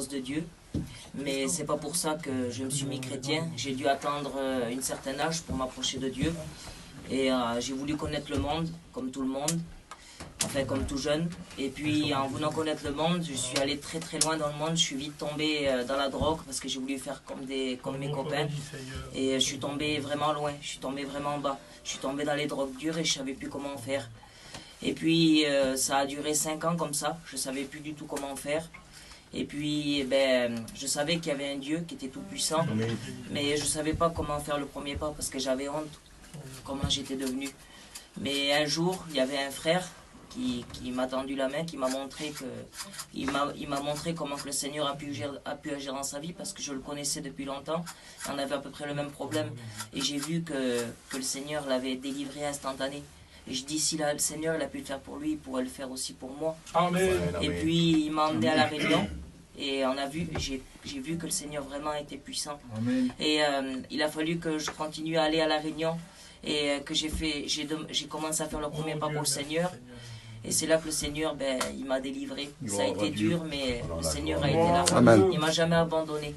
de Dieu, mais c'est pas pour ça que je me suis mis chrétien. J'ai dû attendre un certain âge pour m'approcher de Dieu, et j'ai voulu connaître le monde comme tout le monde, enfin comme tout jeune. Et puis en voulant connaître le monde, je suis allé très très loin dans le monde. Je suis vite tombé dans la drogue parce que j'ai voulu faire comme mes copains, et je suis tombé vraiment loin, je suis tombé vraiment bas. Je suis tombé dans les drogues dures et je savais plus comment faire. Et puis ça a duré 5 ans comme ça, je savais plus du tout comment faire. Et puis je savais qu'il y avait un Dieu qui était tout puissant, mais je savais pas comment faire le premier pas parce que j'avais honte comment j'étais devenu. Mais un jour, il y avait un frère qui m'a tendu la main, qui m'a montré il m'a montré comment que le Seigneur a pu agir dans sa vie, parce que je le connaissais depuis longtemps. On avait à peu près le même problème, et j'ai vu que le Seigneur l'avait délivré instantané. Et je dis, si le Seigneur il a pu le faire pour lui, il pourrait le faire aussi pour moi. Amen. Et puis il m'a emmené à la Réunion, et j'ai vu que le Seigneur vraiment était puissant. Amen. Et il a fallu que je continue à aller à la Réunion, et que j'ai commencé à faire le premier pas pour le Seigneur. Et c'est là que le Seigneur, il m'a délivré. Ça a été dur, mais le Seigneur a été là. Amen. Il m'a jamais abandonné.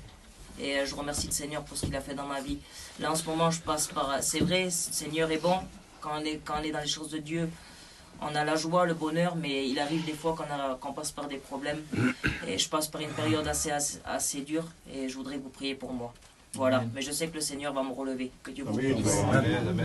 Et je remercie le Seigneur pour ce qu'il a fait dans ma vie. Là, en ce moment, je passe par... C'est vrai, le Seigneur est bon. Quand on est dans les choses de Dieu, on a la joie, le bonheur, mais il arrive des fois qu'on passe par des problèmes. Et je passe par une période assez dure, et je voudrais que vous priez pour moi. Voilà. Mais je sais que le Seigneur va me relever. Que Dieu vous bénisse.